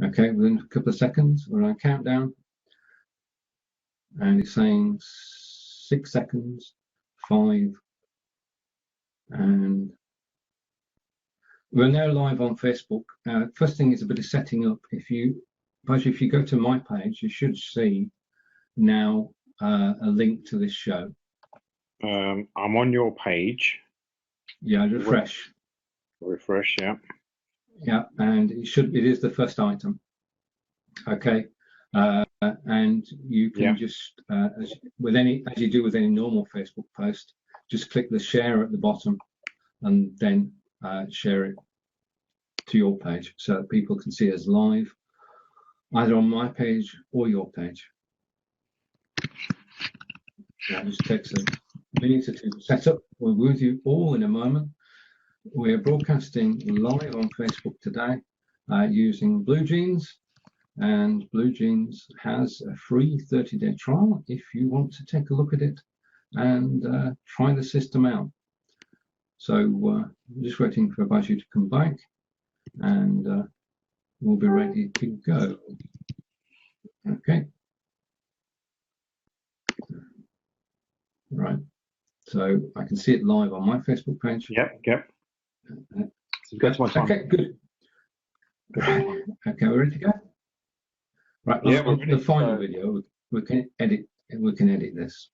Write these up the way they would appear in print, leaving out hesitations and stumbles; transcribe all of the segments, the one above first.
Okay, within a couple of seconds, we're on a countdown, and it's saying 6 seconds, 5, and we're now live on Facebook. First thing is a bit of setting up. If you go to my page, you should see now a link to this show. I'm on your page. Yeah, refresh. Refresh, yeah. Yeah, and it is the first item. Okay, and you can just as you do with any normal Facebook post, just click the share at the bottom, and then share it to your page so that people can see us live, either on my page or your page. That just takes a minute or two to set up. We're with you all in a moment. We're broadcasting live on Facebook today using BlueJeans, and BlueJeans has a free 30-day trial if you want to take a look at it and try the system out. So I'm just waiting for Baiju to come back, and we'll be ready to go. Okay. Right. So I can see it live on my Facebook page. Yep. Go to my time. Okay, good. Okay, we're ready to go. Right. Yeah, on the final video, we can edit this.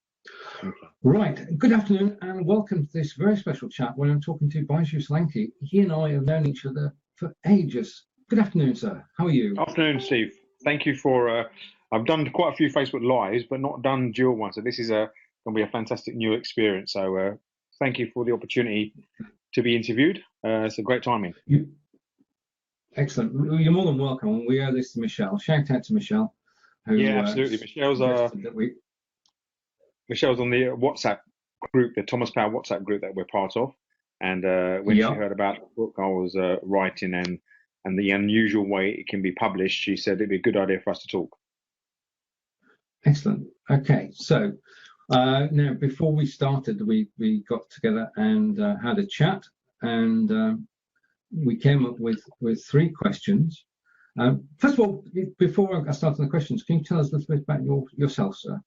Okay. Right. Good afternoon, and welcome to this very special chat where I'm talking to Baiju Solanki. He and I have known each other for ages. Good afternoon, sir. How are you? Afternoon, Steve. Thank you for. I've done quite a few Facebook Lives, but not done dual ones. So this is going to be a fantastic new experience. So thank you for the opportunity to be interviewed. It's a great timing. Excellent. You're more than welcome. We owe this to Michelle. Shout out to Michelle. Who, yeah, absolutely. Michelle's on the WhatsApp group, the Thomas Power WhatsApp group that we're part of. And when she heard about the book I was writing and the unusual way it can be published, she said it'd be a good idea for us to talk. Excellent. Okay, so now before we started, we got together and had a chat, and we came up with 3 questions. First of all, before I start on the questions, can you tell us a little bit about yourself, sir?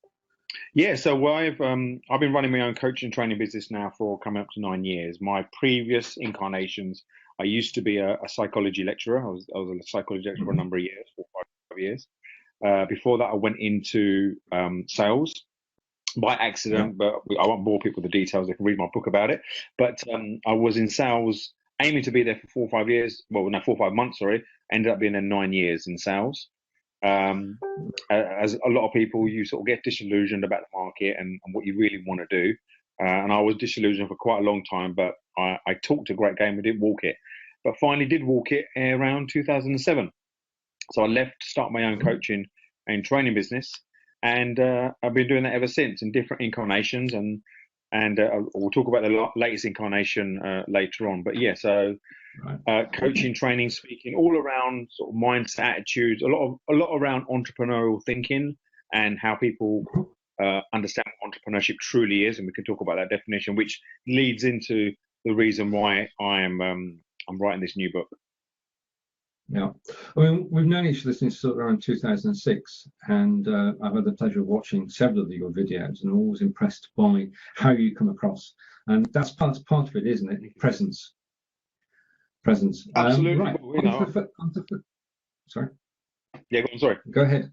Yeah, so I've been running my own coaching and training business now for coming up to 9 years. My previous incarnations, I used to be a psychology lecturer. I was a psychology lecturer for a number of years, 4 or 5 years. Before that, I went into sales by accident, but I won't bore people with the details. They can read my book about it. But I was in sales, aiming to be there for 4 or 5 years. Well, no, 4 or 5 months, sorry. Ended up being there 9 years in sales. As a lot of people, you sort of get disillusioned about the market and what you really want to do. And I was disillusioned for quite a long time, but I talked a great game and didn't walk it. But finally did walk it around 2007. So I left to start my own coaching and training business. And I've been doing that ever since in different incarnations. And we'll talk about the latest incarnation later on. But yeah, so coaching, training, speaking, all around sort of mindset, attitudes, a lot around entrepreneurial thinking and how people understand what entrepreneurship truly is. And we can talk about that definition, which leads into the reason why I'm writing this new book. Yeah, I mean, we've known each other since around 2006, and I've had the pleasure of watching several of your videos, and I'm always impressed by how you come across, and that's part of it, isn't it? Presence. Absolutely. Right. Sorry. Yeah, go on. Sorry. Go ahead.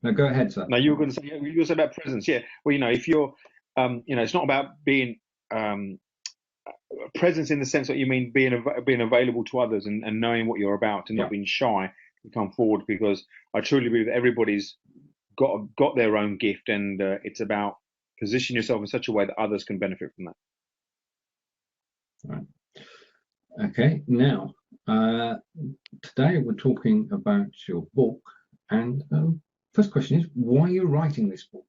No, go ahead, sir. No, you were going to say. You were saying about presence. Yeah. Well, if you're, it's not about being. Presence in the sense that you mean being available to others and knowing what you're about and not being shy to come forward, because I truly believe that everybody's got their own gift, and it's about positioning yourself in such a way that others can benefit from that. Right. Okay, now today we're talking about your book, and first question is, why are you writing this book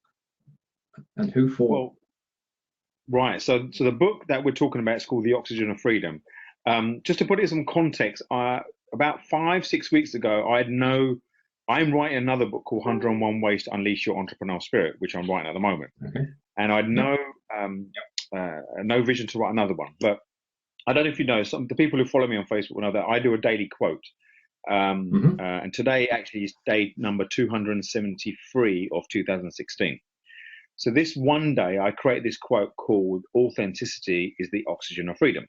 and who for? Well, right, so the book that we're talking about is called The Oxygen of Freedom. Just to put it in some context, about 5-6 weeks ago, I'm writing another book called 101 Ways to Unleash Your Entrepreneurial Spirit, which I'm writing at the moment. Okay. And I had no vision to write another one. But I don't know if you know, the people who follow me on Facebook will know that I do a daily quote. And today actually is day number 273 of 2016. So this one day I created this quote called "Authenticity is the oxygen of freedom."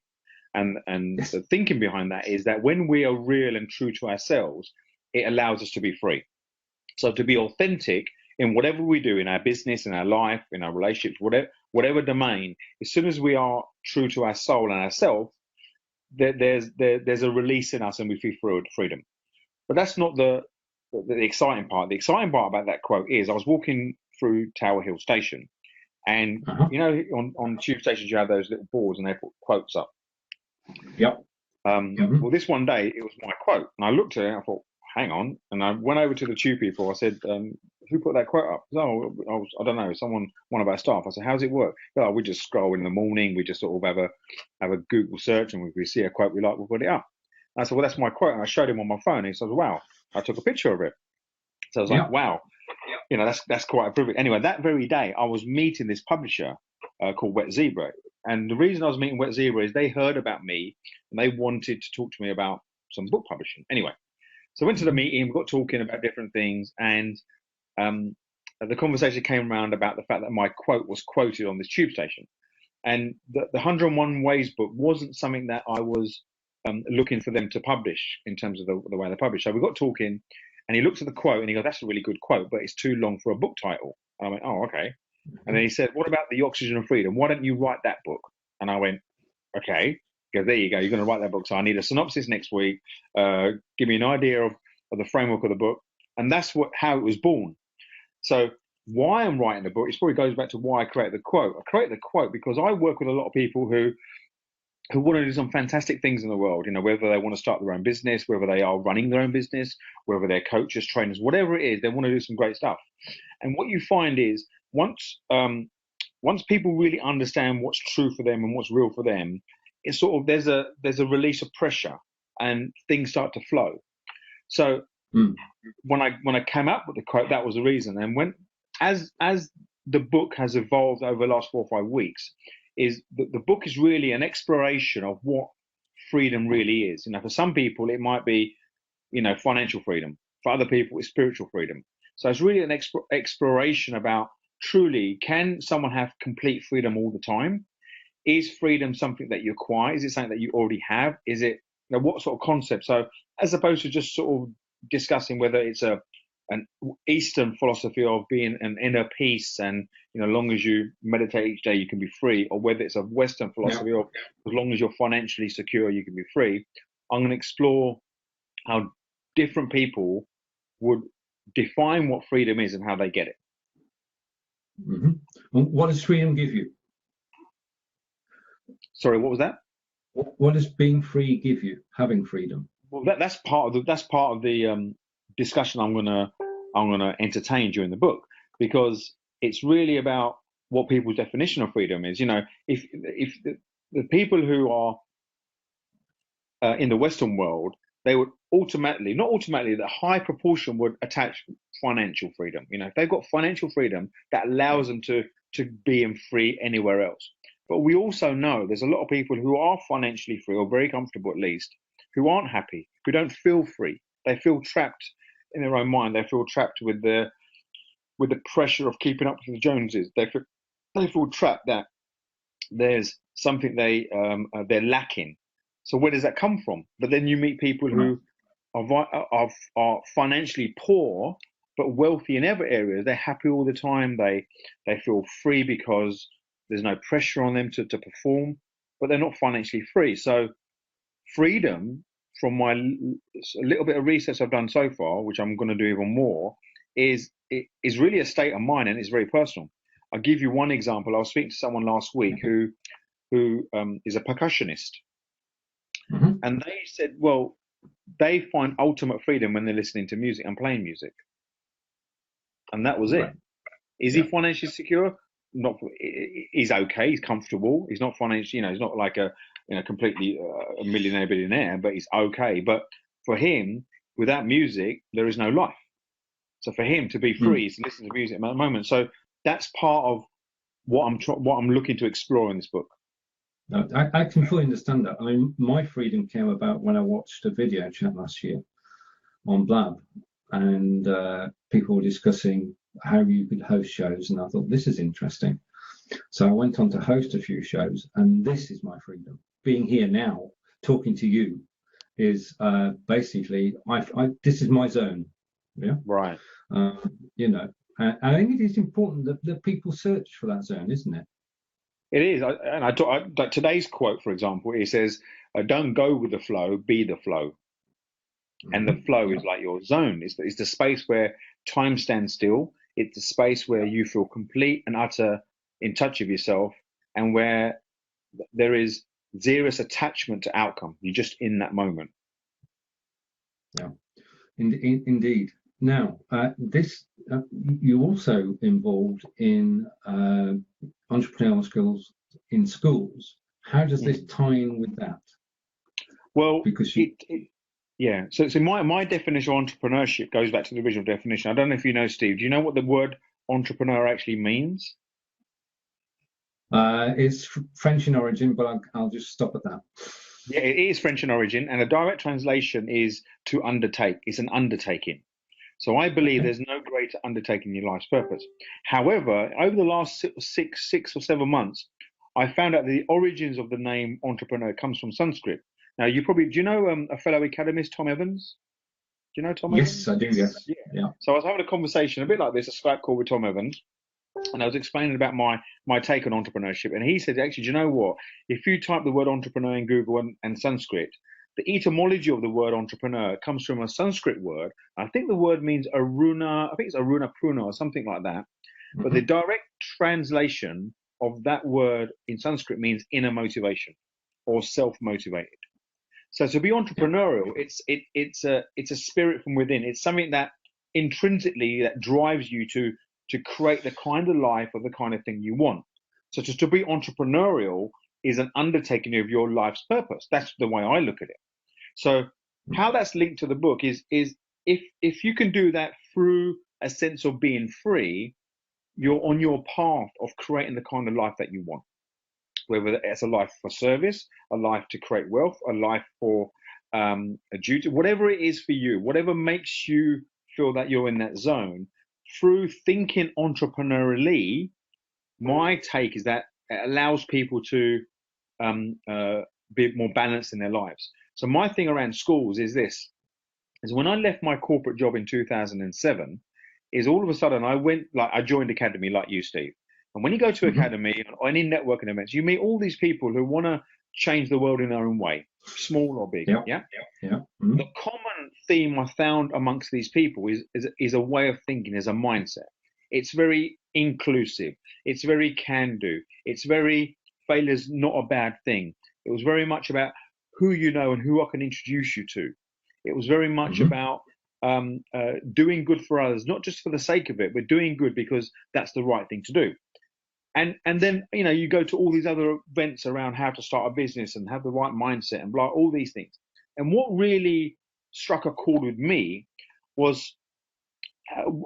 And the thinking behind that is that when we are real and true to ourselves, it allows us to be free. So to be authentic in whatever we do, in our business, in our life, in our relationships, whatever domain, as soon as we are true to our soul and ourselves, there's a release in us and we feel freedom. But that's not the exciting part. The exciting part about that quote is I was walking through Tower Hill Station, and you know, on tube stations you have those little boards and they put quotes up. Yep. Well, this one day it was my quote, and I looked at it and I thought, hang on, and I went over to the tube people. I said, who put that quote up? Oh, I don't know, one of our staff. I said, how's it work? Oh, we just scroll in the morning, we just sort of have a Google search, and we see a quote we like, we'll put it up. And I said, well, that's my quote, and I showed him on my phone, and he said, wow. I took a picture of it. So I was like, wow, you know, that's quite a privilege. Anyway, that very day I was meeting this publisher called Wet Zebra. And the reason I was meeting Wet Zebra is they heard about me and they wanted to talk to me about some book publishing. Anyway, so I went to the meeting, we got talking about different things, and the conversation came around about the fact that my quote was quoted on this tube station. And the 101 Ways book wasn't something that I was looking for them to publish in terms of the way they publish. So we got talking, and he looked at the quote and he goes, that's a really good quote, but it's too long for a book title. And I went, oh, okay. And then he said, what about the oxygen of freedom? Why don't you write that book? And I went, okay. He goes, there you go. You're going to write that book. So I need a synopsis next week. Give me an idea of the framework of the book. And that's how it was born. So why I'm writing the book, it probably goes back to why I created the quote. I created the quote because I work with a lot of people who want to do some fantastic things in the world, you know, whether they want to start their own business, whether they are running their own business, whether they're coaches, trainers, whatever it is, they want to do some great stuff. And what you find is once people really understand what's true for them and what's real for them, it's sort of there's a release of pressure and things start to flow. So when I came up with the quote, that was the reason. And when as the book has evolved over the last 4 or 5 weeks, is the book is really an exploration of what freedom really is. You know, for some people it might be, you know, financial freedom. For other people it's spiritual freedom. So it's really an exploration about truly, can someone have complete freedom all the time? Is freedom something that you acquire? Is it something that you already have? Is it, you know, what sort of concept? So as opposed to just sort of discussing whether it's an Eastern philosophy of being an inner peace and, you know, as long as you meditate each day you can be free, or whether it's a Western philosophy of as long as you're financially secure you can be free, I'm going to explore how different people would define what freedom is and how they get it. And what does freedom give you? Sorry, what was that? What does being free give you? Having freedom. Well, that's part of the discussion I'm gonna entertain during the book, because it's really about what people's definition of freedom is. You know, if the people who are in the Western world, they would the high proportion would attach financial freedom. You know, if they've got financial freedom, that allows them to be free anywhere else. But we also know there's a lot of people who are financially free, or very comfortable at least, who aren't happy, who don't feel free. They feel trapped in their own mind. They feel trapped with the pressure of keeping up with the Joneses. They feel trapped that there's something they're lacking. So where does that come from? But then you meet people who are financially poor but wealthy in other areas. They're happy all the time. They feel free because there's no pressure on them to perform, but they're not financially free. So freedom, from my little bit of research I've done so far, which I'm going to do even more, is really a state of mind, and it's very personal. I'll give you one example. I was speaking to someone last week who is a percussionist, and they said, well, they find ultimate freedom when they're listening to music and playing music, and that was it. Is he financially secure? Not. He's okay. He's comfortable. He's not financially. You know, he's not like a completely a millionaire, billionaire, but he's okay. But for him, without music, there is no life. So for him to be free is to listen to music at the moment. So that's part of what I'm looking to explore in this book. No, I can fully understand that. I mean, my freedom came about when I watched a video chat last year on Blab, and people were discussing how you could host shows, and I thought, this is interesting. So I went on to host a few shows, and this is my freedom. Being here now, talking to you, is basically, this is my zone. Yeah. Right. You know, I think it is important that people search for that zone, isn't it? It is. Like today's quote, for example, it says, "Don't go with the flow, be the flow." And the flow is like your zone. It's the space where time stands still. It's the space where you feel complete and utter in touch with yourself, and where there is zero attachment to outcome. You're just in that moment. Yeah, indeed. Now, you also involved in entrepreneurial skills in schools. How does this tie in with that? Well, because yeah. So my definition of entrepreneurship goes back to the original definition. I don't know if you know, Steve. Do you know what the word entrepreneur actually means? It's French in origin, but I'll just stop at that. Yeah, it is French in origin, and a direct translation is to undertake. It's an undertaking. So I believe there's no greater undertaking in your life's purpose. However, over the last six or 7 months, I found out the origins of the name entrepreneur comes from Sanskrit. Now, do you know a fellow academist, Tom Evans? Do you know Tom Evans? Yes, I do, yes. Yeah. So I was having a conversation, a bit like this, a Skype call with Tom Evans, and I was explaining about my take on entrepreneurship. And he said, actually, do you know what? If you type the word entrepreneur in Google and Sanskrit, the etymology of the word entrepreneur comes from a Sanskrit word. I think the word means aruna, I think it's aruna pruna or something like that. But the direct translation of that word in Sanskrit means inner motivation or self-motivated. So to be entrepreneurial, it's a spirit from within. It's something that intrinsically that drives you to create the kind of life or the kind of thing you want. So to be entrepreneurial is an undertaking of your life's purpose. That's the way I look at it. So how that's linked to the book is if you can do that through a sense of being free, you're on your path of creating the kind of life that you want. Whether it's a life for service, a life to create wealth, a life for a duty, whatever it is for you, whatever makes you feel that you're in that zone, through thinking entrepreneurially, my take is that it allows people to be more balanced in their lives. So my thing around schools is this, is when I left my corporate job in 2007, is all of a sudden I joined Academy like you, Steve. And when you go to Academy or any networking events, you meet all these people who want to change the world in their own way, small or big. Yeah. The common theme I found amongst these people is a way of thinking, is a mindset. It's very inclusive. It's very can-do. It's very failure's not a bad thing. It was very much about who you know and who I can introduce you to. It was very much about doing good for others, not just for the sake of it, but doing good because that's the right thing to do. And then, you go to all these other events around how to start a business and have the right mindset and blah, all these things. And what really struck a chord with me was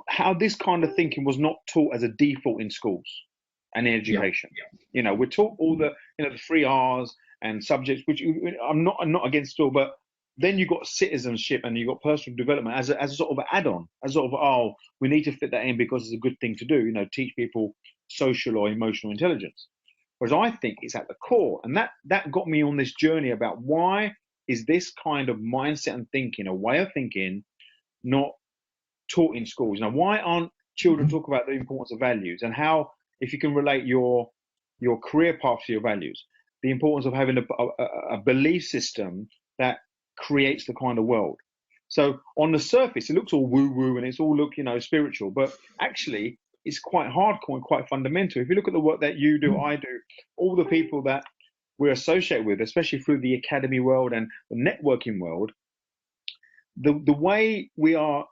how this kind of thinking was not taught as a default in schools and in education. We're taught all the, the 3 R's and subjects, which I'm not against all, but then you've got citizenship and you've got personal development as a sort of an add-on, as sort of, we need to fit that in because it's a good thing to do, teach people social or emotional intelligence. Whereas I think it's at the core. And that got me on this journey about why is this kind of mindset and thinking, a way of thinking, not taught in schools? Why aren't children talk about the importance of values and how, if you can relate your career path to your values, the importance of having a belief system that creates the kind of world. So on the surface, it looks all woo-woo and it's all spiritual, but actually it's quite hardcore and quite fundamental. If you look at the work that you do, I do, all the people that we're associated with, especially through the academy world and the networking world, the way we are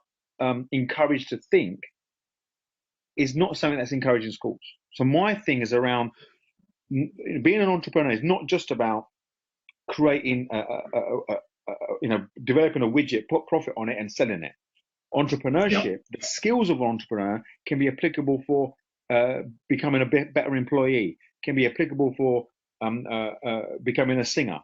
encouraged to think is not something that's encouraged in schools. So my thing is around being an entrepreneur is not just about creating developing a widget, put profit on it and selling it. Entrepreneurship, the skills of an entrepreneur can be applicable for becoming a better employee, can be applicable for becoming a singer.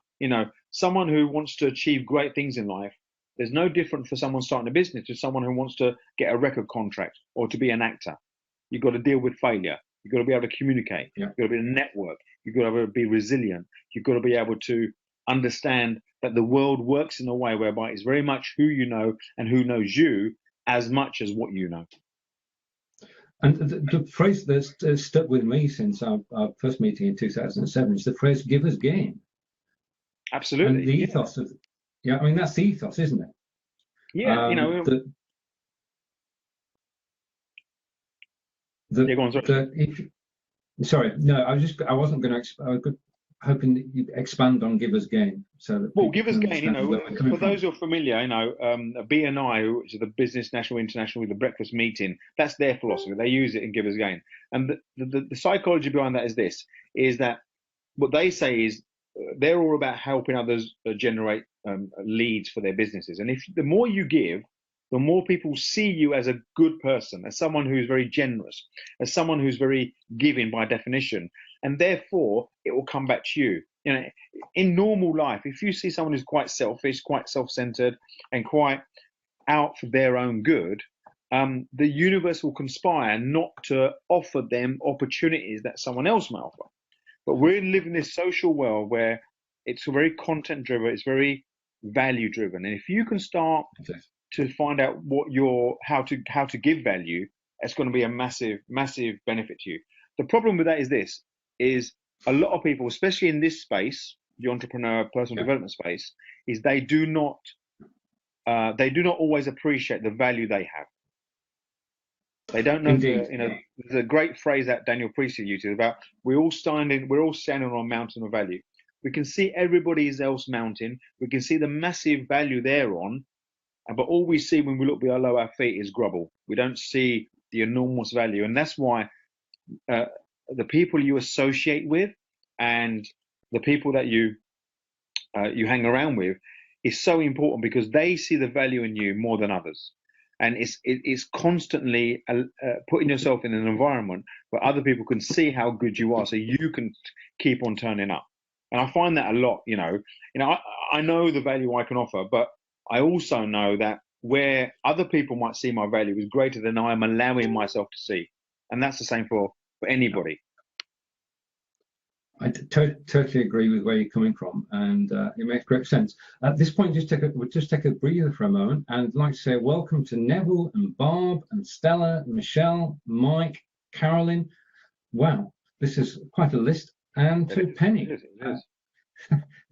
Someone who wants to achieve great things in life There's no different for someone starting a business to someone who wants to get a record contract or to be an actor. You've got to deal with failure. You've got to be able to communicate. Yeah. You've got to be able to network. You've got to be resilient. You've got to be able to understand that the world works in a way whereby it's very much who you know and who knows you as much as what you know. And the phrase that's stuck with me since our first meeting in 2007 is the phrase "givers gain." Absolutely. And the ethos of, I mean, that's the ethos, isn't it? Yeah, you know. Yeah, go on, sorry. Sorry, no, I wasn't going to. Hoping that you expand on givers gain. So that givers gain, you know, for those who are familiar, you know, BNI, which is the Business National International, the breakfast meeting, that's their philosophy. They use it in givers gain. And the psychology behind that is that what they say is they're all about helping others generate leads for their businesses. And if the more you give, the more people see you as a good person, as someone who's very generous, as someone who's very giving by definition, and therefore it will come back to you. You know, in normal life, if you see someone who's quite selfish, quite self-centered, and quite out for their own good, the universe will conspire not to offer them opportunities that someone else might offer. But we're living in this social world where it's very content-driven, it's very value-driven, and if you can start to find out how to give value, it's going to be a massive benefit to you. The problem with that is a lot of people, especially in this space, the entrepreneur personal development space, is they do not always appreciate the value they have. They don't know. Indeed. There's a great phrase that Daniel Priestley uses about we're all standing on a mountain of value. We can see everybody else mountain. We can see the massive value they're on. But all we see when we look below our feet is grubble. We don't see the enormous value. And that's why the people you associate with and the people that you hang around with is so important, because they see the value in you more than others. And it's constantly putting yourself in an environment where other people can see how good you are, so you can keep on turning up. And I find that a lot, you know, I know the value I can offer, but I also know that where other people might see my value is greater than I am allowing myself to see. And that's the same for anybody. I totally agree with where you're coming from, and it makes great sense. At this point, we'll just take a breather for a moment, and I'd like to say welcome to Neville and Barb and Stella, Michelle, Mike, Carolyn. Wow, this is quite a list. And to Penny. It is.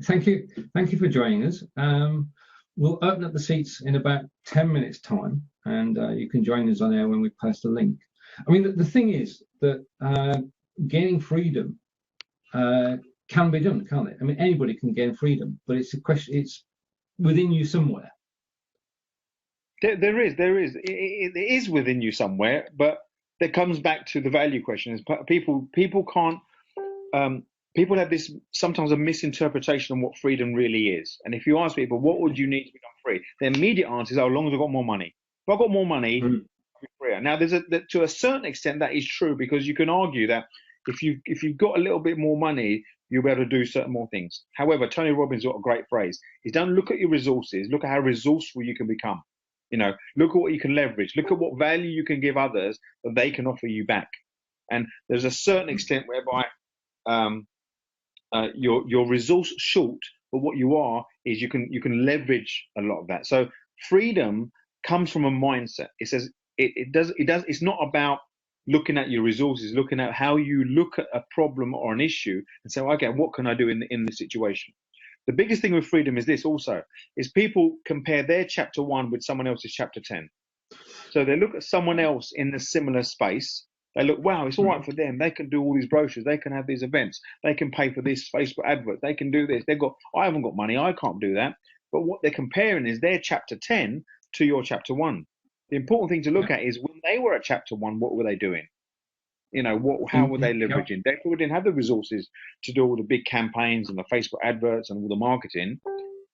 Thank you for joining us. We'll open up the seats in about 10 minutes time, and you can join us on air when we post the link. I mean, the thing is that gaining freedom can be done, can't it? I mean, anybody can gain freedom, but it's a question, it's within you somewhere. There is. It is within you somewhere, but that comes back to the value question. Is people can't. People have this sometimes a misinterpretation of what freedom really is. And if you ask people, what would you need to become free? The immediate answer is, as long as I've got more money. If I've got more money, I'll be freer. Now, to a certain extent, that is true, because you can argue that if you've got a little bit more money, you'll be able to do certain more things. However, Tony Robbins got a great phrase. Is don't look at your resources, look at how resourceful you can become. You know, look at what you can leverage. Look at what value you can give others that they can offer you back. And there's a certain extent whereby you're resource short, but what you are is you can leverage a lot of that. So freedom comes from a mindset. It says it's not about looking at your resources, looking at how you look at a problem or an issue and say, okay, what can I do in this situation? The biggest thing with freedom is this also, is people compare their chapter 1 with someone else's chapter 10. So they look at someone else in a similar space. They look, wow, it's all right for them. They can do all these brochures. They can have these events. They can pay for this Facebook advert. They can do this. I haven't got money. I can't do that. But what they're comparing is their chapter 10 to your chapter 1. The important thing to look at is when they were at chapter 1, what were they doing? You know, how were they leveraging? They probably didn't have the resources to do all the big campaigns and the Facebook adverts and all the marketing.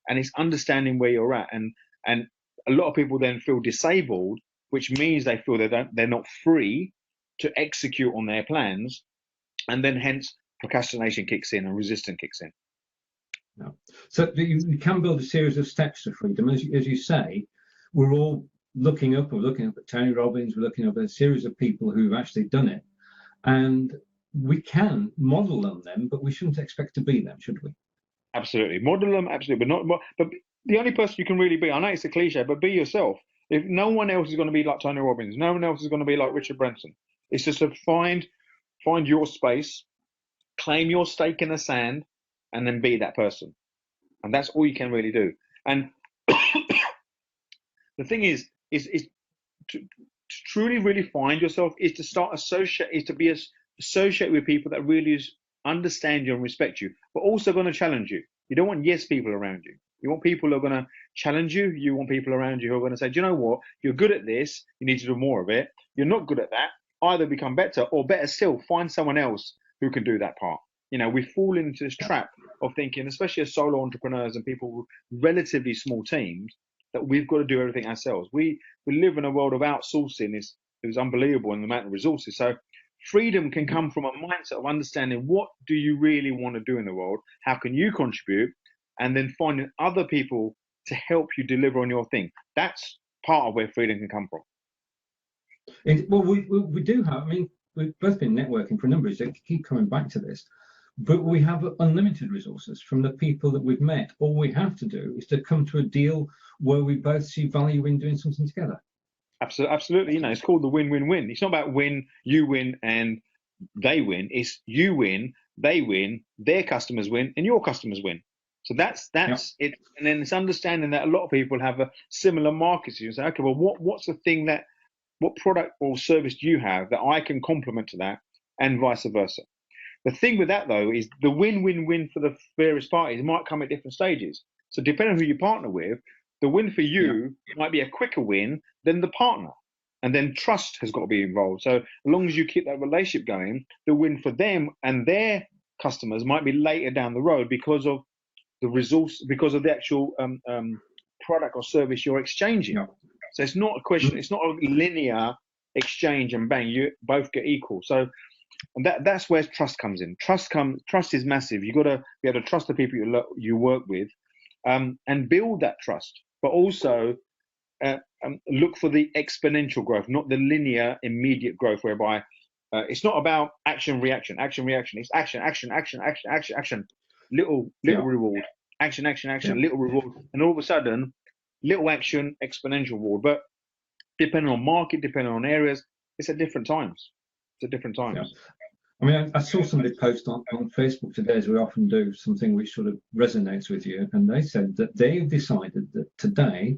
And it's understanding where you're at. And a lot of people then feel disabled, which means they feel they're not free to execute on their plans. And then hence procrastination kicks in and resistance kicks in. Yeah. So you can build a series of steps to freedom. As you say, we're all looking up. We're looking up at Tony Robbins. We're looking up at a series of people who've actually done it. And we can model them, but we shouldn't expect to be them, should we? Absolutely. Model them, absolutely. But the only person you can really be, I know it's a cliche, but be yourself. If no one else is going to be like Tony Robbins, no one else is going to be like Richard Branson. It's just to find your space, claim your stake in the sand, and then be that person. And that's all you can really do. And the thing is to truly really find yourself is to start associate with people that really understand you and respect you, but also going to challenge you. You don't want yes people around you. You want people who are going to challenge you. You want people around you who are going to say, do you know what? You're good at this. You need to do more of it. You're not good at that. Either become better, or better still, find someone else who can do that part. You know, we fall into this trap of thinking, especially as solo entrepreneurs and people with relatively small teams, that we've got to do everything ourselves. We live in a world of outsourcing. It's unbelievable in the amount of resources. So freedom can come from a mindset of understanding what do you really want to do in the world, how can you contribute, and then finding other people to help you deliver on your thing. That's part of where freedom can come from. Well, we do have, I mean, we've both been networking for a number of years, keep coming back to this, but we have unlimited resources from the people that we've met. All we have to do is to come to a deal where we both see value in doing something together. Absolutely. You know, it's called the win-win-win. It's not about win, you win, and they win. It's you win, they win, their customers win, and your customers win. So that's it. And then it's understanding that a lot of people have a similar market. So you say, okay, well, what's the thing what product or service do you have that I can complement to that, and vice versa? The thing with that, though, is the win-win-win for the various parties might come at different stages. So depending on who you partner with, the win for you might be a quicker win than the partner. And then trust has got to be involved. So as long as you keep that relationship going, the win for them and their customers might be later down the road because of the resource, because of the actual product or service you're exchanging. Yeah. So it's not a question, it's not a linear exchange and bang, you both get equal. So and that's where trust comes in. Trust is massive. You've got to be able to trust the people you work with, and build that trust, but also look for the exponential growth, not the linear immediate growth, whereby it's not about action reaction. It's action, little reward, action, little reward, and all of a sudden, little action, exponential reward. But depending on market, depending on areas, it's at different times. Yeah. I mean, I saw somebody post on Facebook today, as we often do, something which sort of resonates with you. And they said that they've decided that today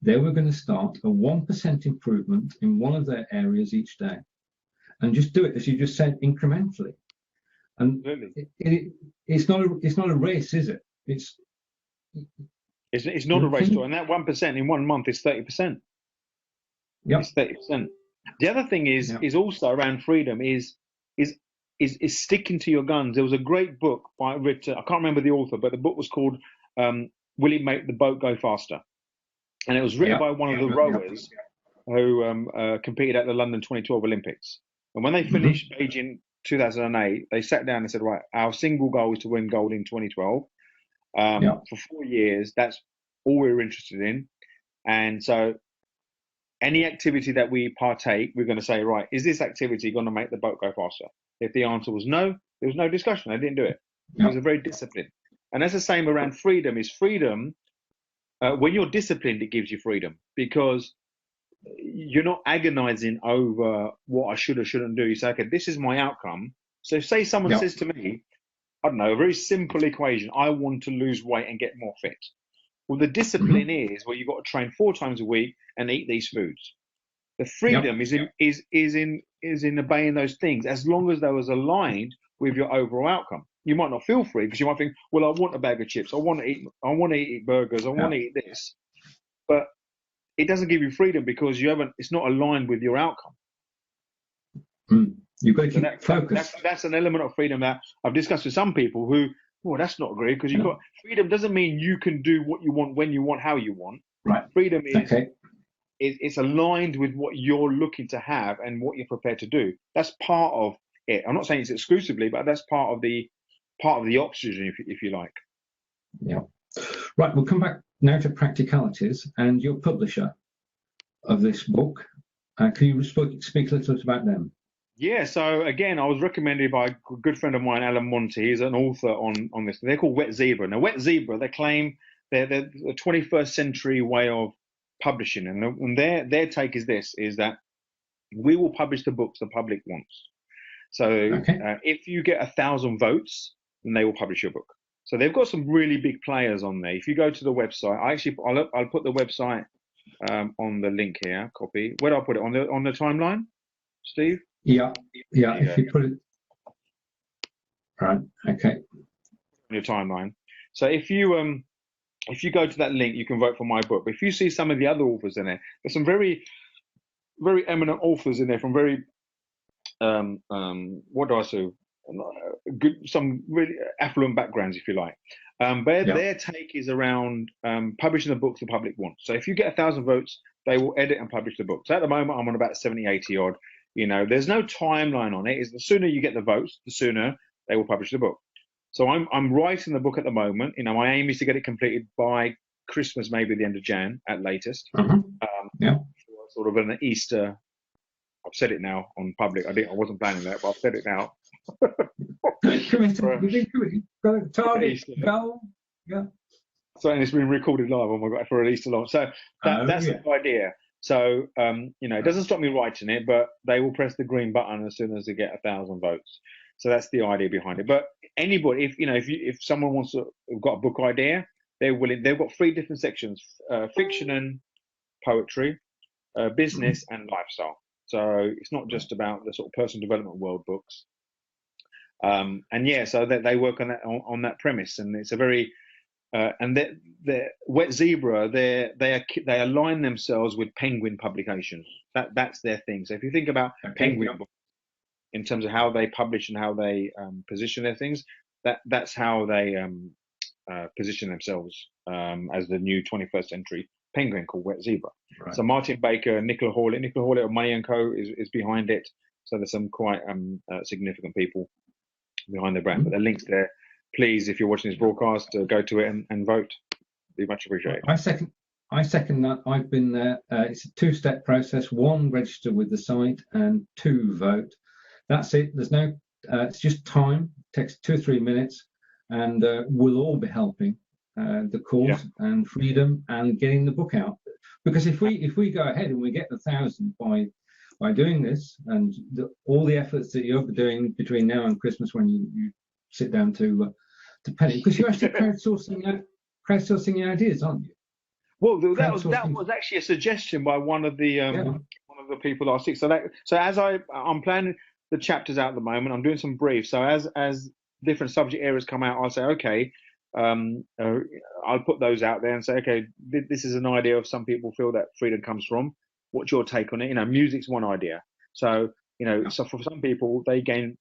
they were going to start a 1% improvement in one of their areas each day. And just do it, as you just said, incrementally. And it's not a race, is it? It's not a race, and that 1% in 1 month is 30%. Yeah, it's 30%. The other thing is also around freedom is sticking to your guns. There was a great book by Richard. I can't remember the author, but the book was called "Will It Make the Boat Go Faster?" And it was written by one of the rowers who competed at the London 2012 Olympics. And when they finished Beijing 2008, they sat down and said, right, our single goal is to win gold in 2012. For 4 years, that's all we're interested in. And so any activity that we partake, we're going to say, right, is this activity going to make the boat go faster? If the answer was no, there was no discussion. They didn't do it. It was a very disciplined. And that's the same around freedom. Is freedom, when you're disciplined, it gives you freedom, because you're not agonizing over what I should or shouldn't do. You say, okay, this is my outcome. So say someone says to me, I don't know, a very simple equation, I want to lose weight and get more fit. Well, the discipline is, well, you've got to train 4 times a week and eat these foods. The freedom is in obeying those things, as long as they was aligned with your overall outcome. You might not feel free because you might think, well, I want a bag of chips, I want to eat burgers, I want to eat this, but it doesn't give you freedom because it's not aligned with your outcome. You've got to keep focused. That's an element of freedom that I've discussed with some people who, well, that's not great, because you've got freedom doesn't mean you can do what you want, when you want, how you want. Right. Freedom is it's aligned with what you're looking to have and what you're prepared to do. That's part of it. I'm not saying it's exclusively, but that's part of the oxygen, if you like. Yeah. Right, we'll come back now to practicalities and your publisher of this book. Can you speak a little bit about them? Yeah, so again, I was recommended by a good friend of mine, Alan Monty. He's an author on this. They're called Wet Zebra. Now, Wet Zebra, they claim they're the 21st century way of publishing, and their take is this: is that we will publish the books the public wants. So if you get 1,000 votes, then they will publish your book. So they've got some really big players on there. If you go to the website, I'll put the website on the link here. Copy. Where do I put it on the timeline, Steve? Yeah. If you put it right, okay. On your timeline. So if you go to that link, you can vote for my book. But if you see some of the other authors in there, there's some very, very eminent authors in there from very what do I say? Some really affluent backgrounds, if you like. Their take is around publishing the books the public wants. So if you get 1,000 votes, they will edit and publish the book. So at the moment, I'm on about 70, 80 odd. There's no timeline on it. It's the sooner you get the votes, the sooner they will publish the book. So I'm writing the book at the moment. My aim is to get it completed by Christmas, maybe the end of Jan at latest. Sort of an Easter. I've said it now on public. I wasn't planning that, but I've said it now. Target, goal. Yeah. So, and it's been recorded live. Oh my God, for an Easter launch. So that's the idea. So it doesn't stop me writing it, but they will press the green button as soon as they get 1,000 votes. So that's the idea behind it. But anybody, if someone wants to, got a book idea, they're willing. They've got 3 different sections: fiction and poetry, business and lifestyle. So it's not just about the sort of personal development world books. So they work on that premise, and it's a very and the Wet Zebra, they align themselves with Penguin publications. That's their thing. So if you think about Penguin books in terms of how they publish and how they position their things, that's how they position themselves as the new 21st century Penguin called Wet Zebra. Right. So Martin Baker, Nicola Hawlett of Money & Co is behind it. So there's some quite significant people behind the brand. But the link's there. Please, if you're watching this broadcast, go to it and vote. Be much appreciated. I second that. I've been there. It's a 2-step process: 1, register with the site, and 2, vote. That's it. There's no. It's just time. It takes 2 or 3 minutes, and we'll all be helping the cause and freedom and getting the book out. Because if we go ahead and we get 1,000 by doing this, and all the efforts that you're doing between now and Christmas, when you sit down to pen it, because you're actually crowdsourcing your ideas, aren't you? Well, that was actually a suggestion by one of the people that I see. So as I'm planning the chapters out at the moment, I'm doing some briefs. So as different subject areas come out, I'll say, okay, I'll put those out there and say, okay, this is an idea of some people feel that freedom comes from. What's your take on it? Music's one idea. So so for some people, they gain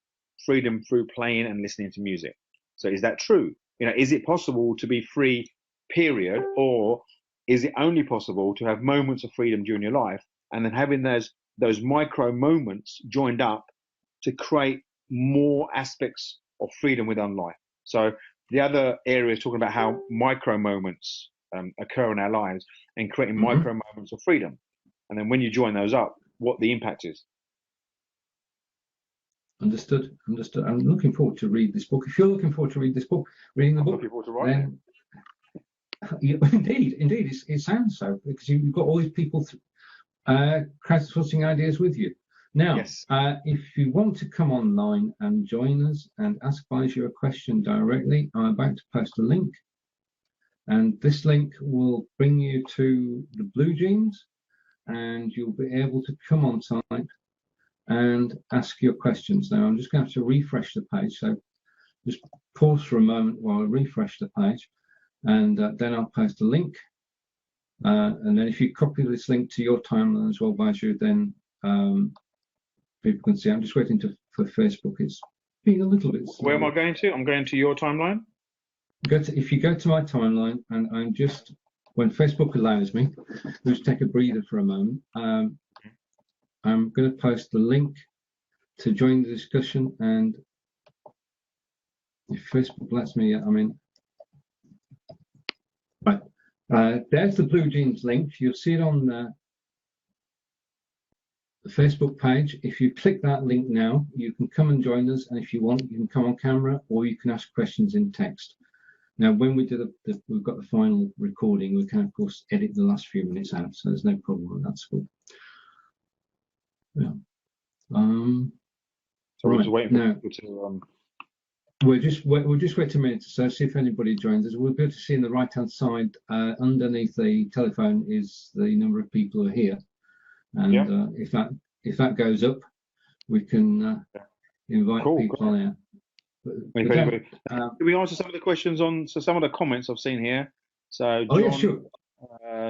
freedom through playing and listening to music. So is that true? Is it possible to be free, period, or is it only possible to have moments of freedom during your life, and then having those micro moments joined up to create more aspects of freedom within life? So the other area is talking about how micro moments occur in our lives and creating micro moments of freedom. And then when you join those up, what the impact is. Understood. I'm looking forward to read this book. If you're looking forward to reading the book, looking forward to writing. Indeed, it sounds so, because you've got all these people crowdsourcing ideas with you. Now, if you want to come online and join us and ask Baiju a question directly, I'm about to post a link, and this link will bring you to the BlueJeans, and you'll be able to come on site and ask your questions. Now, I'm just going to have to refresh the page, so just pause for a moment while I refresh the page, and then I'll post a link. And then if you copy this link to your timeline as well, Baiju, then people can see. I'm just waiting for Facebook. It's being a little bit slow. Where am I going to? I'm going to your timeline. If you go to my timeline, and I'm just, when Facebook allows me, just take a breather for a moment. I'm going to post the link to join the discussion, and if Facebook lets me, Right. There's the BlueJeans link. You'll see it on the Facebook page. If you click that link now, you can come and join us. And if you want, you can come on camera or you can ask questions in text. Now, when we do we've got the final recording, we can, of course, edit the last few minutes out. So there's no problem with that. Cool. Yeah. So we're right. just waiting for people to. We'll just wait a minute or so, see if anybody joins us. We'll be able to see in the right-hand side, underneath the telephone is the number of people who are here. And if that goes up, we can invite people on air. Can we answer some of the questions on some of the comments I've seen here? So John, yeah, sure.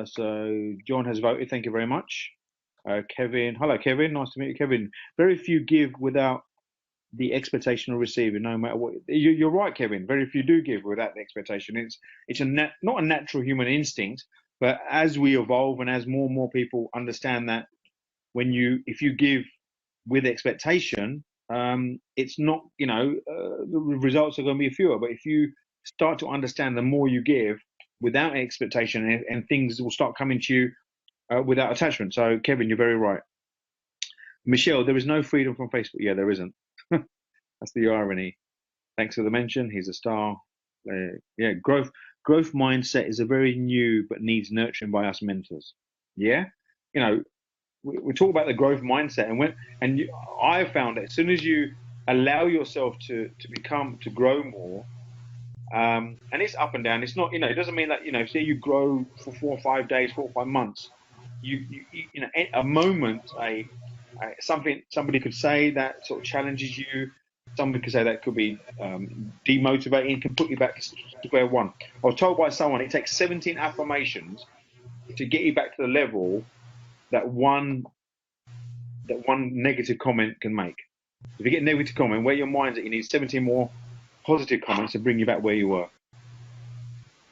So John has voted. Thank you very much. Kevin, hello Kevin, nice to meet you, Kevin. Very few give without the expectation of receiving, no matter what. You're right, Kevin. Very few do give without the expectation. It's not a natural human instinct, but as we evolve and as more and more people understand that if you give with expectation, it's not, the results are going to be fewer. But if you start to understand, the more you give without expectation, and things will start coming to you without attachment. So Kevin, you're very right. Michelle, there is no freedom from Facebook. Yeah, there isn't. That's the irony. Thanks for the mention. He's a star. Yeah, growth mindset is a very new but needs nurturing by us mentors. Yeah, we talk about the growth mindset, and I found that as soon as you allow yourself to grow more, and it's up and down. It's not, it doesn't mean that, say you grow for 4 or 5 days, 4 or 5 months. A moment, something somebody could say that sort of challenges you. Somebody could say that could be demotivating, can put you back to square one. I was told by someone it takes 17 affirmations to get you back to the level that one negative comment can make. If you get a negative comment, where your mind's at, you need 17 more positive comments to bring you back where you were.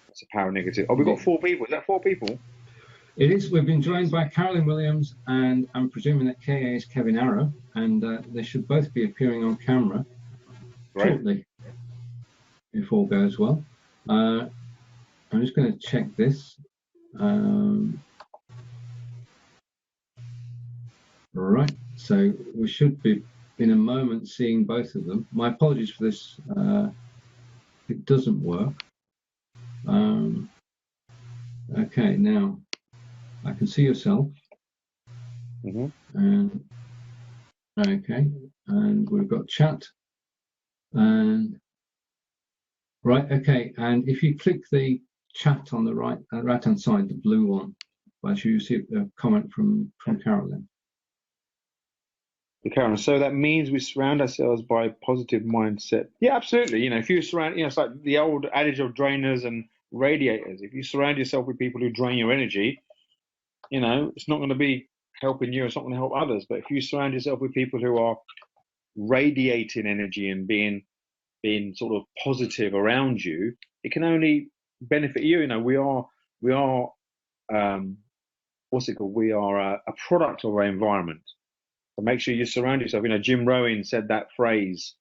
That's the power of negative. Oh, we've got 4 people. Is that 4 people? It is. We've been joined by Carolyn Williams, and I'm presuming that KA is Kevin Arrow, and they should both be appearing on camera shortly, if all goes well. I'm just going to check this. Right, so we should be in a moment seeing both of them. My apologies for this. It doesn't work. Okay, now I can see yourself. And okay, and we've got chat. And right, okay, and if you click the chat on the right-hand side, the blue one, as you see a comment from Carolyn. Karen, so that means we surround ourselves by positive mindset. Yeah, absolutely. If you surround, it's like the old adage of drainers and radiators. If you surround yourself with people who drain your energy, it's not going to be helping you. It's not going to help others. But if you surround yourself with people who are radiating energy and being sort of positive around you, it can only benefit you. We are what's it called? We are a product of our environment. So make sure you surround yourself. Jim Rohn said that phrase,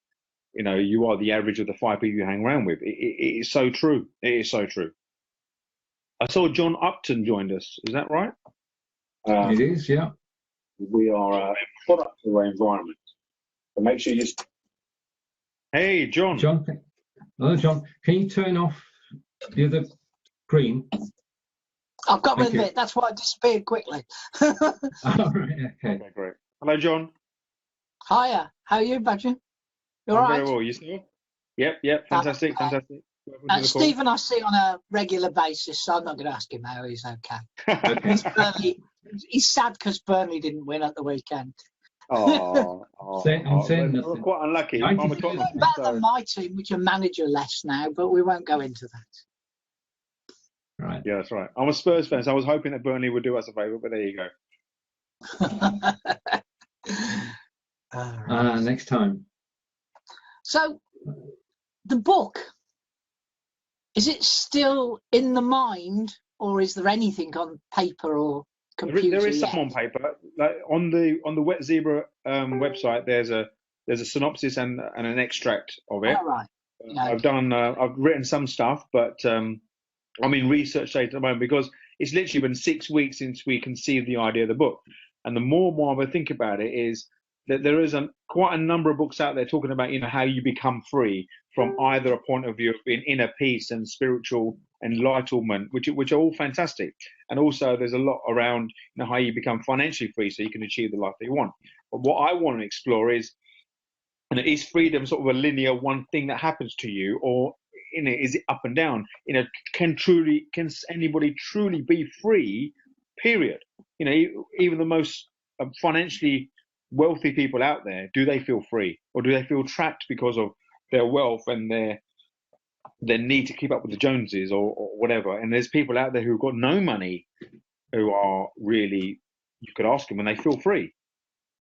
you are the average of the 5 people you hang around with. It is so true. It is so true. I saw John Upton joined us. Is that right? It is, yeah. We are a product of our environment. So make sure you... Hey, John. Hello, John. Can you turn off the other screen? I've got rid of it. That's why I disappeared quickly. All right, okay, great. Hello, John. Hiya. How are you, Baiju? You all right? Very well. You still? Yep. Fantastic. Stephen, I see on a regular basis, so I'm not going to ask him how he's okay. He's sad because Burnley didn't win at the weekend. I'm saying nothing. Quite unlucky. I'm better than my team, which are managerless now, but we won't go into that. Right. Yeah, that's right. I'm a Spurs fan, so I was hoping that Burnley would do us a favour, but there you go. Next time. So, the book, is it still in the mind, or is there anything on paper or computer? There is some on paper. Like on the Wet Zebra website, there's a synopsis and an extract of it. All right. I've written some stuff, but I'm in research stage at the moment because it's literally been 6 weeks since we conceived the idea of the book. And the more I think about it is that there is quite a number of books out there talking about, how you become free from either a point of view of being inner peace and spiritual enlightenment, which are all fantastic. And also there's a lot around how you become financially free so you can achieve the life that you want. But what I want to explore is, is freedom sort of a linear one thing that happens to you, or is it up and down? Can anybody truly be free? Period. Even the most financially wealthy people out there, do they feel free, or do they feel trapped because of their wealth and their need to keep up with the Joneses or whatever? And there's people out there who've got no money who are really, you could ask them, and they feel free.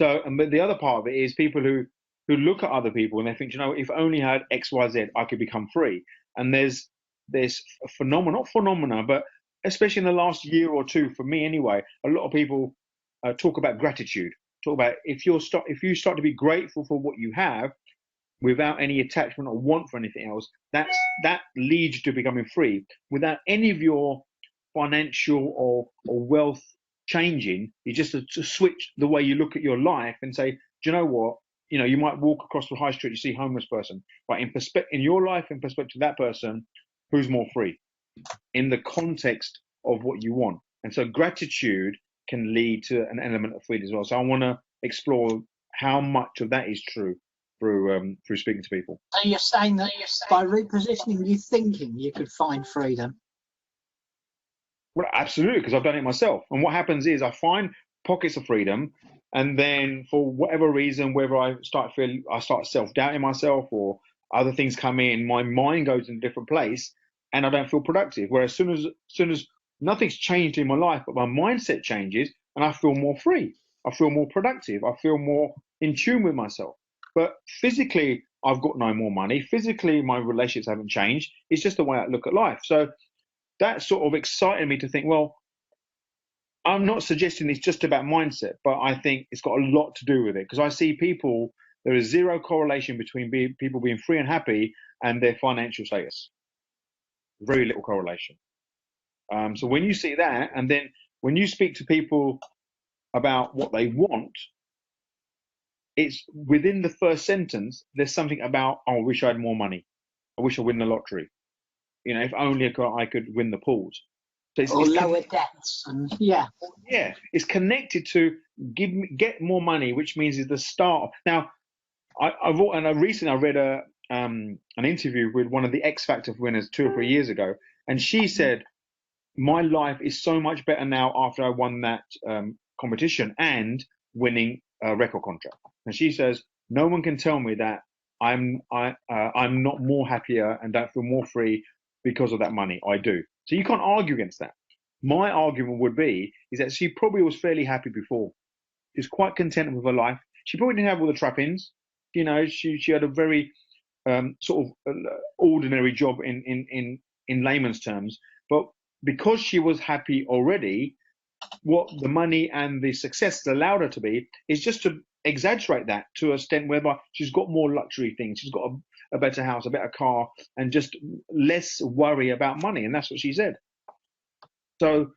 So, but the other part of it is people who look at other people and they think, if I only had X, Y, Z, I could become free. And there's not phenomena, but especially in the last year or two, for me anyway, a lot of people talk about gratitude. Talk about if you start to be grateful for what you have without any attachment or want for anything else, that leads you to becoming free without any of your financial or wealth changing. You just to switch the way you look at your life and say, do you know what? You might walk across the high street, you see a homeless person, but in your life, in perspective of that person, who's more free in the context of what you want. And so gratitude can lead to an element of freedom as well. So I want to explore how much of that is true through speaking to people. So you're saying that by repositioning your thinking, you could find freedom? Well, absolutely, because I've done it myself. And what happens is I find pockets of freedom, and then for whatever reason, whether I start self-doubting myself or other things come in, my mind goes in a different place and I don't feel productive. Whereas as soon as nothing's changed in my life, but my mindset changes and I feel more free, I feel more productive, I feel more in tune with myself. But physically, I've got no more money. Physically, my relationships haven't changed. It's just the way I look at life. So that sort of excited me to think, well, I'm not suggesting it's just about mindset, but I think it's got a lot to do with it, because I see there is zero correlation between people being free and happy and their financial status. Very little correlation. So when you see that, and then when you speak to people about what they want, it's within the first sentence, there's something about, I wish I had more money. I wish I win the lottery. If only I could win the pools. So it's lower debts, and yeah, it's connected to get more money, which means it's the start. Now, recently I read an interview with one of the X Factor winners 2 or 3 years ago, and she said, "My life is so much better now after I won that competition and winning a record contract." And she says, "No one can tell me that I'm not more happier and don't feel more free because of that money. I do." So you can't argue against that. My argument would be is that she probably was fairly happy before. She was quite content with her life. She probably didn't have all the trappings. She had a very sort of ordinary job in layman's terms. But because she was happy already, what the money and the success allowed her to be is just to exaggerate that to a extent whereby she's got more luxury things. She's got a better house, a better car, and just less worry about money. And that's what she said. So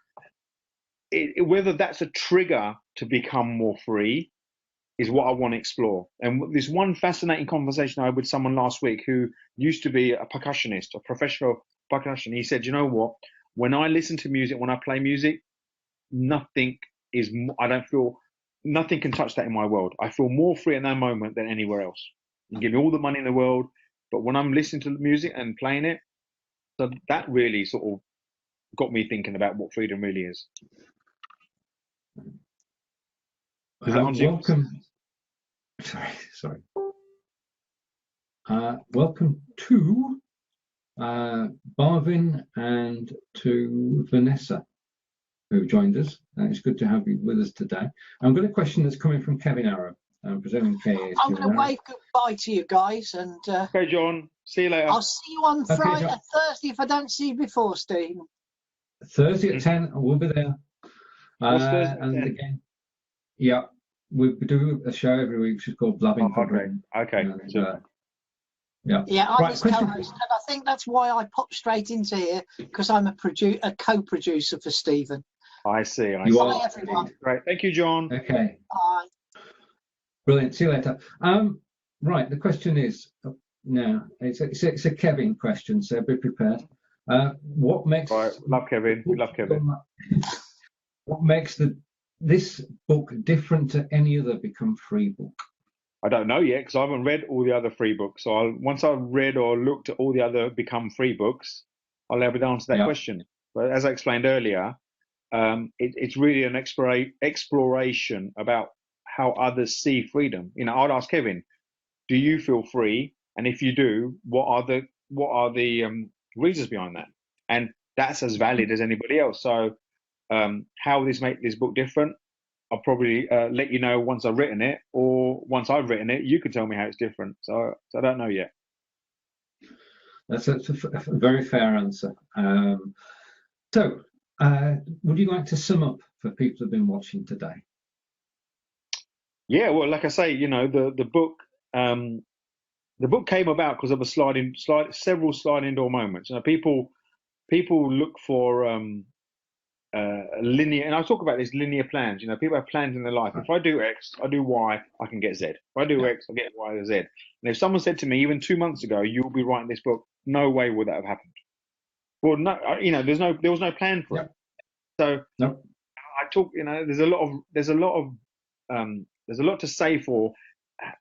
whether that's a trigger to become more free is what I want to explore. And this one fascinating conversation I had with someone last week who used to be a percussionist, a professional percussion. He said, you know what? When I listen to music, when I play music, nothing can touch that in my world. I feel more free in that moment than anywhere else. You give me all the money in the world, but when I'm listening to the music and playing it, so that really sort of got me thinking about what freedom really is. Welcome. Sorry. Welcome to Barvin and to Vanessa, who joined us. It's good to have you with us today. I've got a question that's coming from Kevin Arrow. I'm presuming Kay is. I'm going to wave goodbye to you guys, and okay, John. See you later. I'll see you on Friday, Thursday if I don't see you before, Stephen. Thursday at 10. I will be there. And again, yeah, we do a show every week which is called Blabbing. Okay. And, Yeah. Yeah, I'm Right, his question. co-host, and I think that's why I popped straight into here, because I'm a co-producer for Stephen. I see. You see. are. Bye, everyone. Great. Thank you, John. Okay. Bye. Brilliant. See you later. Right. The question is now. It's a Kevin question, so be prepared. What makes? Right. Love Kevin. We love Kevin. What makes this book different to any other Become Free book? I don't know yet because I haven't read all the other free books. So once I've read or looked at all the other Become Free books, I'll be able to answer that question. But as I explained earlier, it's really an exploration about how others see freedom. You know, I'd ask Kevin, do you feel free? And if you do, what are the reasons behind that? And that's as valid as anybody else. So how will this make this book different? I'll probably let you know once I've written it, or once I've written it, you can tell me how it's different. So I don't know yet. That's a very fair answer. So, would you like to sum up for people who've been watching today? Yeah, well, like I say, you know, the book came about because of several sliding door moments. You know, people look for linear, and I talk about these linear plans. You know, people have plans in their life. If I do X, I do Y, I can get Z. If I do X, I get Y or Z. And if someone said to me even 2 months ago, "You'll be writing this book," no way would that have happened. Well, no, you know, there was no plan for it. So I talk. You know, there's a lot to say for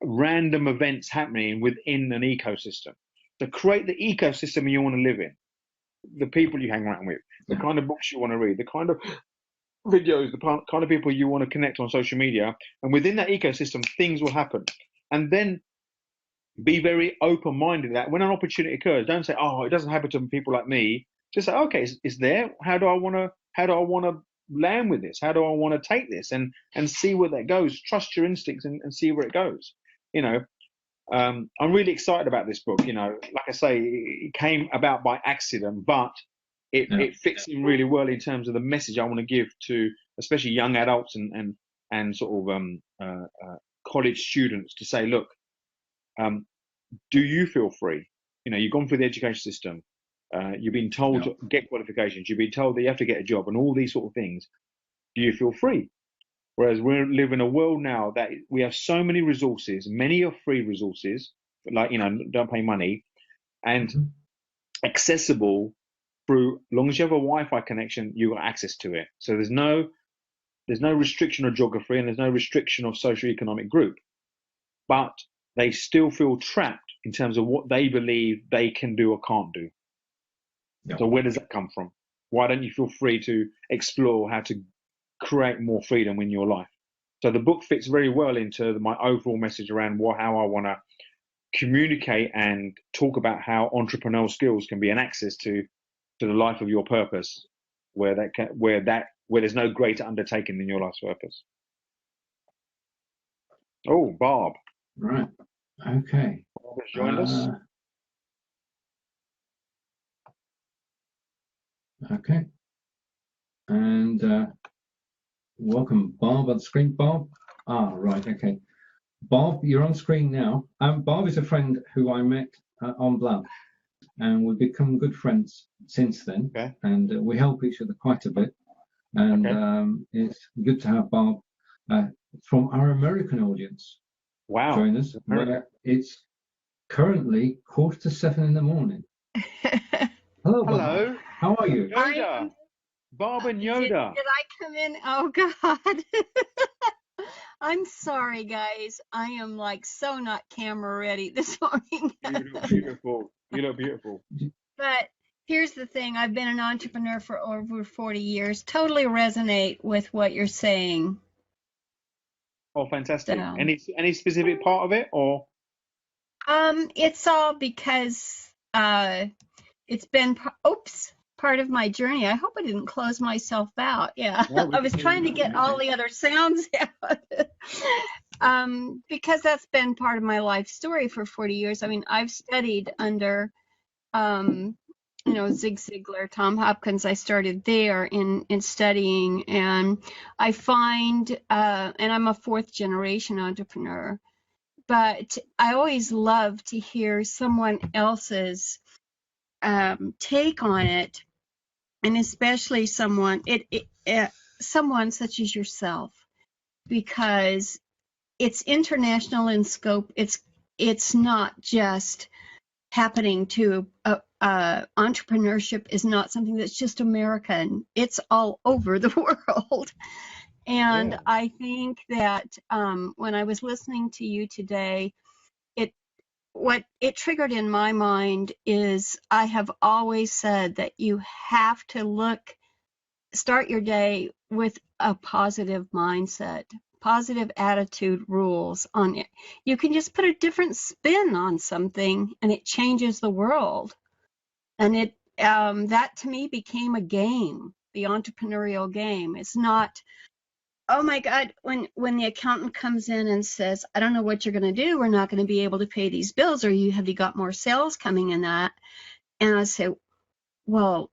random events happening within an ecosystem. To create the ecosystem you want to live in, the people you hang around with, the kind of books you want to read, the kind of videos, the kind of people you want to connect on social media, and within that ecosystem, things will happen. And then be very open-minded that when an opportunity occurs, don't say, "Oh, it doesn't happen to people like me." Just say, "Okay, it's there. How do I want to land with this? How do I want to take this and see where that goes? Trust your instincts and see where it goes." You know, I'm really excited about this book. You know, like I say, it came about by accident, but it fits in really well in terms of the message I want to give to especially young adults and sort of college students to say, look, do you feel free? You know, you've gone through the education system. You've been told to get qualifications. You've been told that you have to get a job and all these sort of things. Do you feel free? Whereas we live in a world now that we have so many resources, many are free resources, like, you know, don't pay money, and accessible through, as long as you have a Wi-Fi connection, you've got access to it. So there's no restriction of geography and there's no restriction of socioeconomic group. But they still feel trapped in terms of what they believe they can do or can't do. So where does that come from? Why don't you feel free to explore how to create more freedom in your life? So the book fits very well into my overall message around how I want to communicate and talk about how entrepreneurial skills can be an access to the life of your purpose, where there's no greater undertaking than your life's purpose. Oh, Barb. Right. Okay. Barb has joined us. Okay. And welcome, Barb, on screen. Barb. Right. Okay. Barb, you're on screen now. Barb is a friend who I met on Blab, and we've become good friends since then. Okay. And we help each other quite a bit. And it's good to have Barb from our American audience join us. Where it's currently 6:45 in the morning. Hello, Barb. Hello. How are you? Yoda. Barb and Yoda. Did I come in? Oh, God. I'm sorry, guys. I am like so not camera ready this morning. You look beautiful. You look beautiful. But here's the thing. I've been an entrepreneur for over 40 years. Totally resonate with what you're saying. Oh, fantastic. So, Any specific part of it, or? it's all because it's been part of my journey. I hope I didn't close myself out. Yeah, No, I was trying to get all the other sounds out. Because that's been part of my life story for 40 years. I mean, I've studied under, Zig Ziglar, Tom Hopkins. I started there in studying, and I find, and I'm a fourth generation entrepreneur, but I always love to hear someone else's take on it, and especially someone such as yourself, because it's international in scope. It's not just happening to entrepreneurship is not something that's just American. It's all over the world. And Yeah. I think that when I was listening to you today, what it triggered in my mind is I have always said that you have to start your day with a positive mindset. Positive attitude rules on it. You can just put a different spin on something and it changes the world. And it that to me became a game, the entrepreneurial game. It's not, oh my God, when the accountant comes in and says, I don't know what you're going to do, we're not going to be able to pay these bills, or have you got more sales coming in that? And I say, well,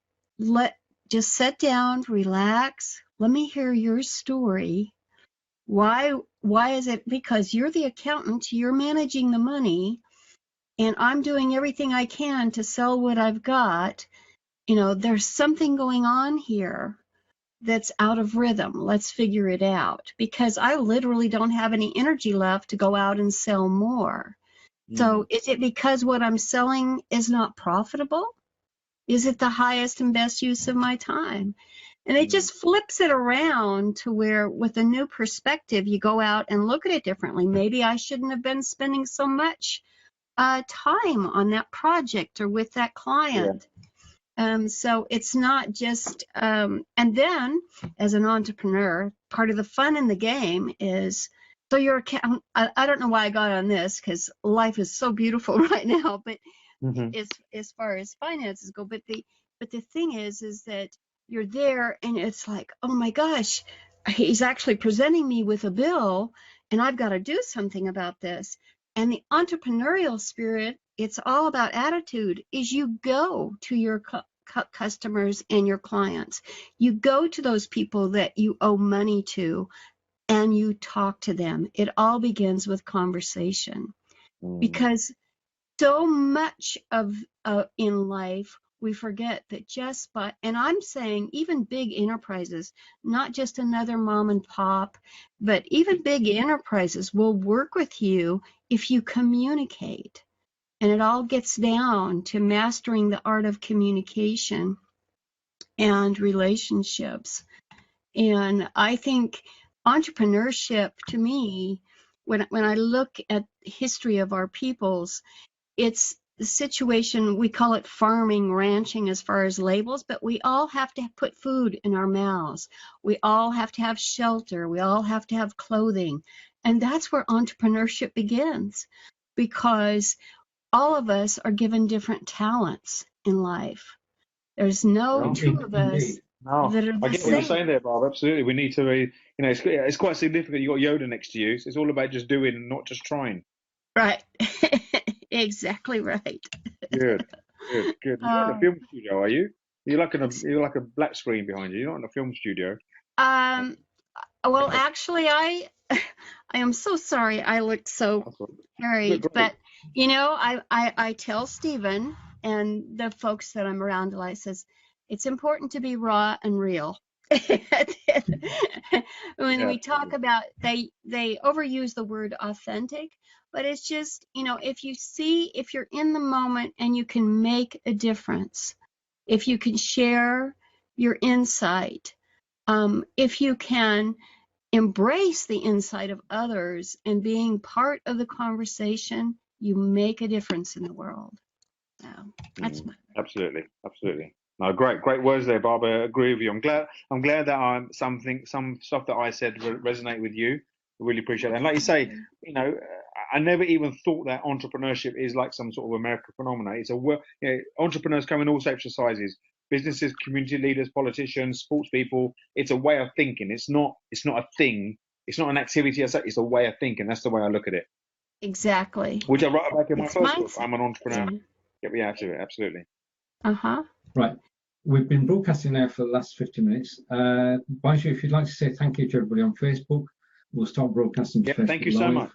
just sit down, relax, let me hear your story. Why is it? Because you're the accountant, you're managing the money, and I'm doing everything I can to sell what I've got. There's something going on here that's out of rhythm. Let's figure it out, because I literally don't have any energy left to go out and sell more. So is it because what I'm selling is not profitable? Is it the highest and best use of my time? And it just flips it around to where, with a new perspective, you go out and look at it differently. Maybe I shouldn't have been spending so much time on that project or with that client. Yeah. So it's not just, and then as an entrepreneur, part of the fun in the game is, so your account, I don't know why I got on this, because life is so beautiful right now, but as far as finances go, but the thing is that you're there and it's like, oh my gosh, he's actually presenting me with a bill and I've got to do something about this. And the entrepreneurial spirit, it's all about attitude, is you go to your customers and your clients. You go to those people that you owe money to and you talk to them. It all begins with conversation, because so much of in life, we forget that just by, and I'm saying even big enterprises, not just another mom and pop, but even big enterprises will work with you if you communicate. And it all gets down to mastering the art of communication and relationships. And I think entrepreneurship, to me, when I look at the history of our peoples, it's the situation, we call it farming, ranching as far as labels, but we all have to put food in our mouths. We all have to have shelter. We all have to have clothing. And that's where entrepreneurship begins, because all of us are given different talents in life. There's no two of us that are the I get same. what you're saying there, Bob. Absolutely. We need to be, it's quite significant. You got Yoda next to you. So it's all about just doing, not just trying. Right. Exactly right. Good. You're not in a film studio, are you? You're like a black screen behind you. You're not in a film studio. Well, actually, I am so sorry. I look so harried, but I tell Stephen and the folks that I'm around, I says, it's important to be raw and real. When we talk about, they overuse the word authentic, but it's just, if you're in the moment and you can make a difference, if you can share your insight, if you can embrace the insight of others and being part of the conversation, you make a difference in the world. So that's my absolutely. No, great words there, Bob. I agree with you. I'm glad that some stuff that I said resonate with you. I really appreciate that. And like you say, I never even thought that entrepreneurship is like some sort of American phenomenon. It's entrepreneurs come in all shapes and sizes: businesses, community leaders, politicians, sports people. It's a way of thinking. It's not a thing. It's not an activity. It's a way of thinking. That's the way I look at it. Exactly. Which I write back in my first book. I'm an entrepreneur. Yeah. Get me out of it. Absolutely. Right. We've been broadcasting now for the last 50 minutes. Baiju, if you'd like to say thank you to everybody on Facebook, we'll start broadcasting to Facebook thank you so live. much.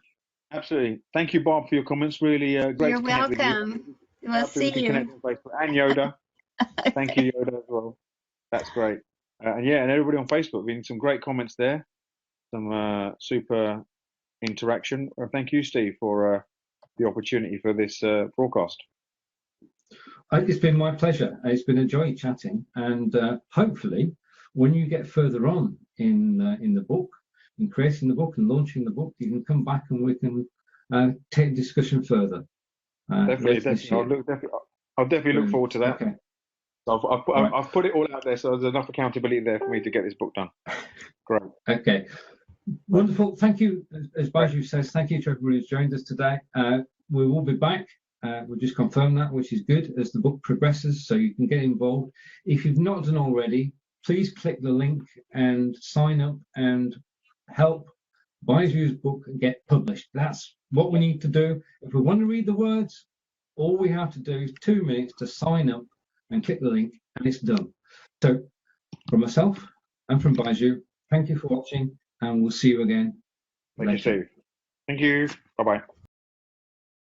Absolutely. Thank you, Bob, for your comments. Really great You're to connect with you. welcome. We'll see We can connect you. on Facebook. And Yoda. Thank you, Yoda, as well. That's great. And yeah, and everybody on Facebook, been some great comments there. Some super interaction. Thank you, Steve, for the opportunity for this broadcast. It's been my pleasure. It's been a joy chatting, and hopefully, when you get further on in the book, in creating the book and launching the book, you can come back and we can take discussion further. Definitely. I'll definitely look forward to that. Okay. I've put it all out there, so there's enough accountability there for me to get this book done. Great. Okay. Wonderful. Thank you. As Baiju says, thank you to everybody who's joined us today. We will be back. We'll just confirm that, which is good, as the book progresses, so you can get involved. If you've not done already, please click the link and sign up and help Baiju's book get published. That's what we need to do. If we want to read the words, all we have to do is 2 minutes to sign up and click the link, and it's done. So from myself and from Baiju, thank you for watching, and we'll see you again. Thank you, Steve. Thank you. Bye-bye.